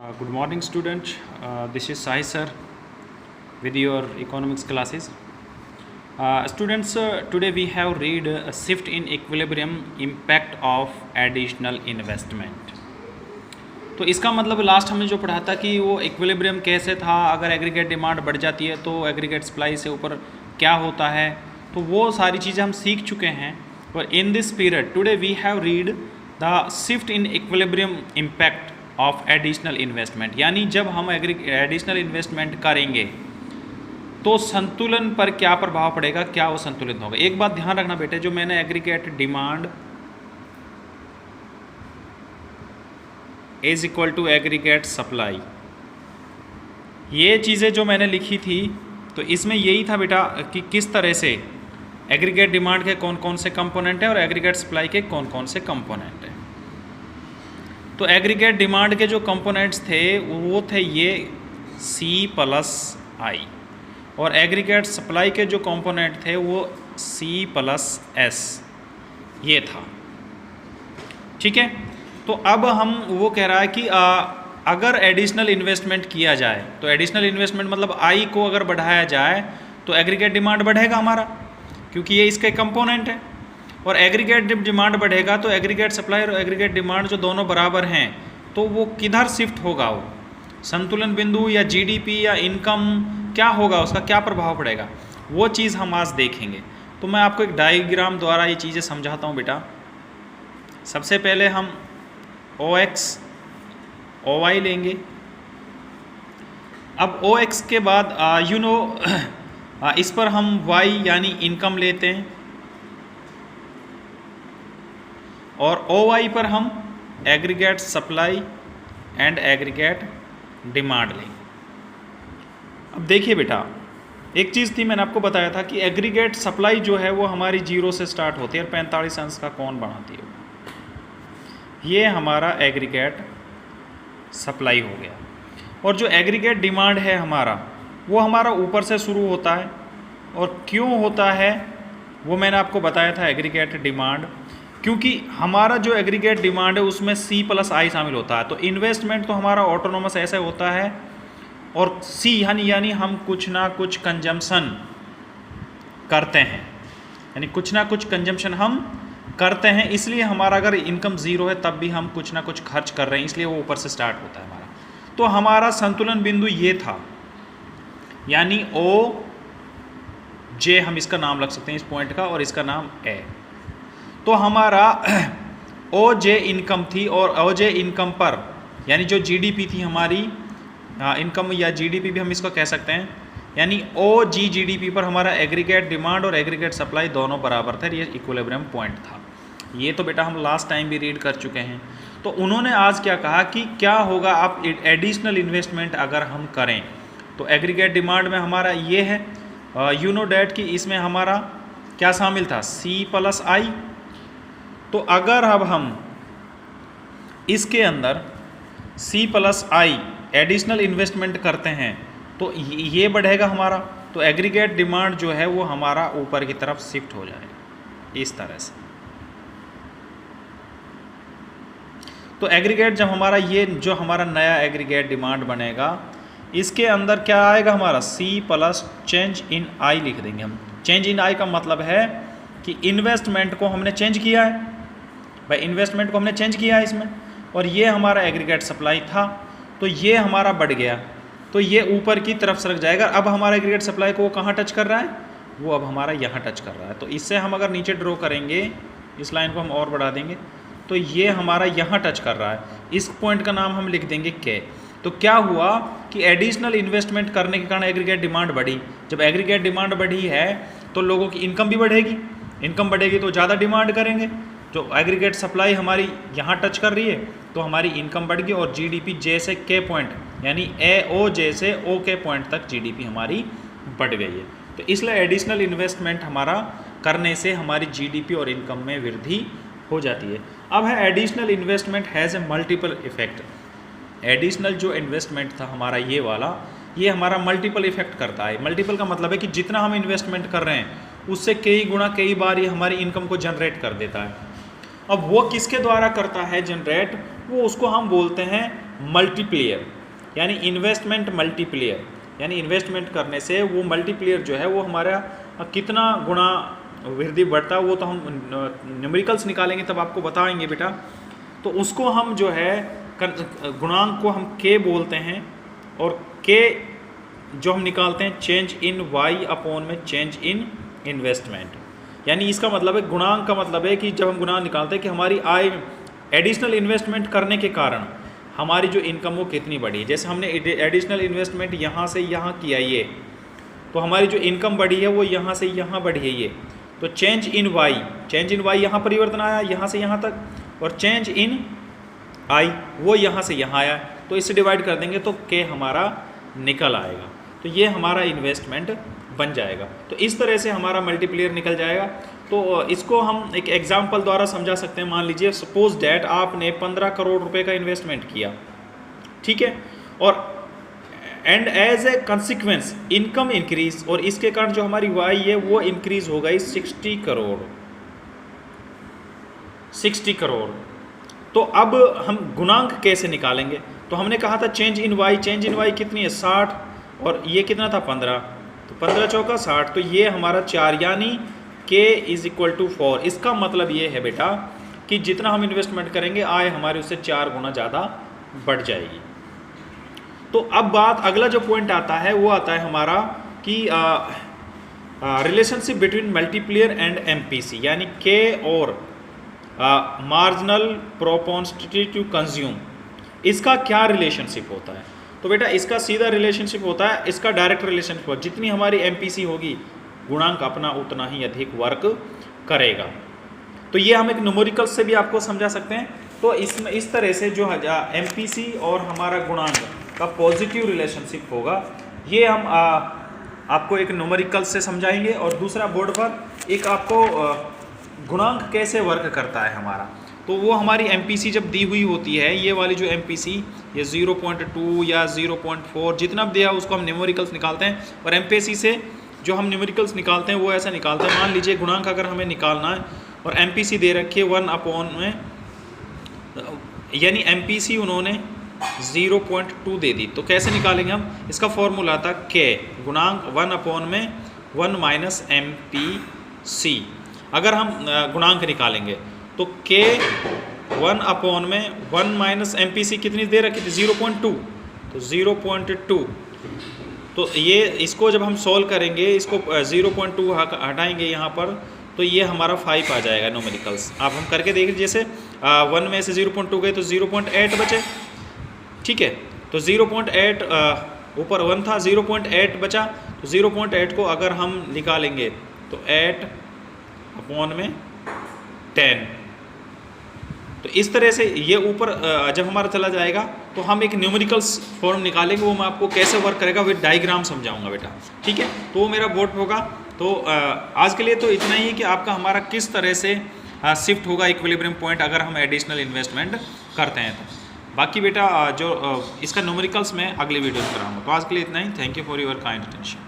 Good morning, student. This is Sai sir with your economics classes. Students, today we have read a shift in equilibrium impact of additional investment. तो इसका मतलब last हमने जो पढ़ा था कि वो इक्विलिब्रियम कैसे था, अगर एग्रीगेट डिमांड बढ़ जाती है तो एग्रीगेट सप्लाई से ऊपर क्या होता है, तो वो सारी चीज़ें हम सीख चुके हैं. और in this period today we have read the shift in equilibrium impact of additional investment. यानी जब हम एडिशनल इन्वेस्टमेंट करेंगे तो संतुलन पर क्या प्रभाव पड़ेगा, क्या वो संतुलित होगा. एक बात ध्यान रखना बेटे, जो मैंने aggregate demand is equal to aggregate supply, ये चीज़ें जो मैंने लिखी थी तो इसमें यही था बेटा कि किस तरह से एग्रीगेट डिमांड के कौन कौन से कंपोनेंट हैं और एग्रीगेट सप्लाई के कौन कौन से कंपोनेंट हैं. तो एग्रीगेट डिमांड के जो कंपोनेंट्स थे वो थे ये C+I, और एग्रीगेट सप्लाई के जो कंपोनेंट थे वो C+S ये था. ठीक है. तो अब हम वो कह रहा है कि अगर एडिशनल इन्वेस्टमेंट किया जाए तो एडिशनल इन्वेस्टमेंट मतलब I को अगर बढ़ाया जाए तो एग्रीगेट डिमांड बढ़ेगा हमारा, क्योंकि ये इसके कंपोनेंट है. और एग्रीगेट डिमांड बढ़ेगा तो एग्रीगेट सप्लाई और एग्रीगेट डिमांड जो दोनों बराबर हैं तो वो किधर शिफ्ट होगा, वो संतुलन बिंदु या जीडीपी या इनकम क्या होगा, उसका क्या प्रभाव पड़ेगा, वो चीज़ हम आज देखेंगे. तो मैं आपको एक डायग्राम द्वारा ये चीज़ें समझाता हूँ बेटा. सबसे पहले हम OX OY लेंगे. अब OX के बाद इस पर हम Y यानी इनकम लेते हैं और OY पर हम aggregate supply and aggregate demand लेंगे. अब देखिए बेटा, एक चीज़ थी मैंने आपको बताया था कि एग्रीगेट सप्लाई जो है वो हमारी 0 से स्टार्ट होती है और 45 अंश का कौन बनाती है. ये हमारा एग्रीगेट सप्लाई हो गया. और जो एग्रीगेट डिमांड है हमारा वो हमारा ऊपर से शुरू होता है. और क्यों होता है वो मैंने आपको बताया था. एग्रीगेट डिमांड क्योंकि हमारा जो एग्रीगेट डिमांड है उसमें C+I शामिल होता है. तो इन्वेस्टमेंट तो हमारा ऑटोनोमस ऐसे होता है और C यानी हम कुछ ना कुछ कंजम्पशन करते हैं, यानी कुछ ना कुछ कंजम्पशन हम करते हैं. इसलिए हमारा अगर इनकम 0 है तब भी हम कुछ ना कुछ खर्च कर रहे हैं, इसलिए वो ऊपर से स्टार्ट होता है हमारा. तो हमारा संतुलन बिंदु ये था, यानी OJ हम इसका नाम रख सकते हैं इस पॉइंट का, और इसका नाम A. तो हमारा OJ इनकम थी और OJ इनकम पर यानी जो GDP थी हमारी, इनकम या GDP भी हम इसको कह सकते हैं, यानी OG GDP पर हमारा एग्रीगेट डिमांड और एग्रीगेट सप्लाई दोनों बराबर थे. ये इक्विलिब्रियम पॉइंट था. ये तो बेटा हम लास्ट टाइम भी रीड कर चुके हैं. तो उन्होंने आज क्या कहा कि क्या होगा आप एडिशनल इन्वेस्टमेंट अगर हम करें तो एग्रीगेट डिमांड में हमारा ये है डेट कि इसमें हमारा क्या शामिल था, C+I. तो अगर अब हम इसके अंदर C+I एडिशनल इन्वेस्टमेंट करते हैं तो ये बढ़ेगा हमारा. तो एग्रीगेट डिमांड जो है वो हमारा ऊपर की तरफ शिफ्ट हो जाएगा इस तरह से. तो एग्रीगेट जब हमारा ये जो हमारा नया एग्रीगेट डिमांड बनेगा इसके अंदर क्या आएगा हमारा C+ चेंज इन I लिख देंगे हम. चेंज इन I का मतलब है कि इन्वेस्टमेंट को हमने चेंज किया है भाई, इन्वेस्टमेंट को हमने चेंज किया है इसमें. और ये हमारा एग्रीगेट सप्लाई था तो ये हमारा बढ़ गया, तो ये ऊपर की तरफ सरक जाएगा. अब हमारा एग्रीगेट सप्लाई को वो कहाँ टच कर रहा है, वो अब हमारा यहाँ टच कर रहा है. तो इससे हम अगर नीचे ड्रॉ करेंगे, इस लाइन को हम और बढ़ा देंगे तो ये हमारा यहाँ टच कर रहा है. इस पॉइंट का नाम हम लिख देंगे K. तो क्या हुआ कि एडिशनल इन्वेस्टमेंट करने के कारण एग्रीगेट डिमांड बढ़ी. जब एग्रीगेट डिमांड बढ़ी है तो लोगों की इनकम भी बढ़ेगी, इनकम बढ़ेगी तो ज़्यादा डिमांड करेंगे. जो एग्रीगेट सप्लाई हमारी यहाँ टच कर रही है तो हमारी इनकम बढ़ गई और GDP J से K पॉइंट यानी AOJ से OK पॉइंट तक GDP हमारी बढ़ गई है. तो इसलिए एडिशनल इन्वेस्टमेंट हमारा करने से हमारी GDP और इनकम में वृद्धि हो जाती है. अब है additional investment has a multiple effect. Additional जो इन्वेस्टमेंट था हमारा ये वाला, ये हमारा मल्टीपल इफेक्ट करता है. मल्टीपल का मतलब है कि जितना हम इन्वेस्टमेंट कर रहे हैं उससे कई गुना कई बार ये हमारी इनकम को जनरेट कर देता है. अब वो किसके द्वारा करता है जनरेट, वो उसको हम बोलते हैं मल्टीप्लेयर। यानी इन्वेस्टमेंट मल्टीप्लियर, यानी इन्वेस्टमेंट करने से वो मल्टीप्लियर जो है वो हमारा कितना गुना वृद्धि बढ़ता है, वो तो हम न्यूमेरिकल्स निकालेंगे तब आपको बताएंगे बेटा। तो उसको हम जो है गुणांक को हम के बोलते हैं, और के जो हम निकालते हैं चेंज इन वाई अपॉन में चेंज इन इन्वेस्टमेंट। यानी इसका मतलब है, गुणांक का मतलब है कि जब हम गुणांक निकालते हैं कि हमारी आय एडिशनल इन्वेस्टमेंट करने के कारण हमारी जो इनकम वो कितनी बढ़ी है। जैसे हमने एडिशनल इन्वेस्टमेंट यहाँ से यहाँ किया ये, तो हमारी जो इनकम बढ़ी है वो यहाँ से यहाँ बढ़ी है ये। तो चेंज इन वाई यहाँ परिवर्तन आया यहाँ से यहाँ तक, और चेंज इन आई वो यहाँ से यहाँ आया, तो इससे डिवाइड कर देंगे तो के हमारा निकल आएगा। तो ये हमारा इन्वेस्टमेंट बन जाएगा। तो इस तरह से हमारा मल्टीप्लियर निकल जाएगा। तो इसको हम एक एग्जाम्पल द्वारा समझा सकते हैं। मान लीजिए सपोज डैट आपने 15 करोड़ रुपए का इन्वेस्टमेंट किया, ठीक है, और and as a consequence income increase, और इसके कारण जो हमारी वाई है वो इंक्रीज हो गई 60 करोड़। तो अब हम गुणांक कैसे निकालेंगे? तो हमने कहा था चेंज इन वाई कितनी है 60, और ये कितना था 15, तो 15 चौका 60, तो ये हमारा 4, यानी k इज इक्वल टू 4। इसका मतलब ये है बेटा कि जितना हम इन्वेस्टमेंट करेंगे आय हमारे उससे 4 गुना ज़्यादा बढ़ जाएगी। तो अब बात अगला जो पॉइंट आता है वो आता है हमारा कि रिलेशनशिप बिटवीन मल्टीप्लियर एंड एमपीसी, यानी के और मार्जिनल प्रोपोर्शनलिटी टू कंज्यूम, इसका क्या रिलेशनशिप होता है? तो बेटा इसका सीधा रिलेशनशिप होता है, इसका डायरेक्ट रिलेशनशिप होता है, जितनी हमारी एमपीसी होगी गुणांक अपना उतना ही अधिक वर्क करेगा। तो ये हम एक न्यूमेरिकल से भी आपको समझा सकते हैं। तो इसमें इस तरह से जो एमपीसी और हमारा गुणांक का पॉजिटिव रिलेशनशिप होगा, ये हम आपको एक न्यूमेरिकल से समझाएंगे। और दूसरा बोर्ड पर एक आपको गुणांक कैसे वर्क करता है हमारा, तो वो हमारी एमपीसी जब दी हुई होती है, ये वाली जो एमपीसी ये 0.2 या 0.4 जितना भी दिया उसको हम न्यूमेरिकल्स निकालते हैं। और एमपीसी से जो हम न्यूमेरिकल्स निकालते हैं वो ऐसा निकालते हैं, मान लीजिए गुणांक अगर हमें निकालना है और एमपीसी दे रखी है 1 अपॉन में, यानी एमपीसी उन्होंने 0.2 दे दी, तो कैसे निकालेंगे हम? इसका फॉर्मूला था के गुणांक 1 अपॉन में 1 माइनस एमपीसी। अगर हम गुणांक निकालेंगे तो के 1 अपॉन में 1 माइनस एमपीसी कितनी दे रखी थी 0.2, तो 0.2, तो ये इसको जब हम सॉल्व करेंगे, इसको 0.2 हटाएंगे यहाँ पर, तो ये हमारा 5 आ जाएगा न्यूमेरिकल्स। आप हम करके देख लीजिए, जैसे 1 में से 0.2 गए तो 0.8 बचे, ठीक है। तो 0.8 ऊपर 1 था, 0.8 बचा, तो 0.8 को अगर हम निकालेंगे तो 8 अपॉन में 10, तो इस तरह से ये ऊपर जब हमारा चला जाएगा तो हम एक न्यूमेरिकल्स फॉर्म निकालेंगे, वो मैं आपको कैसे वर्क करेगा विद डायग्राम समझाऊंगा बेटा, ठीक है। तो वो मेरा बोर्ड होगा। तो आज के लिए तो इतना ही कि आपका हमारा किस तरह से शिफ्ट होगा इक्विलिब्रियम पॉइंट अगर हम एडिशनल इन्वेस्टमेंट करते हैं। तो बाकी बेटा जो इसका न्यूमेरिकल्स मैं अगले वीडियो में कराऊंगा। तो आज के लिए इतना ही। Thank you for your kind attention.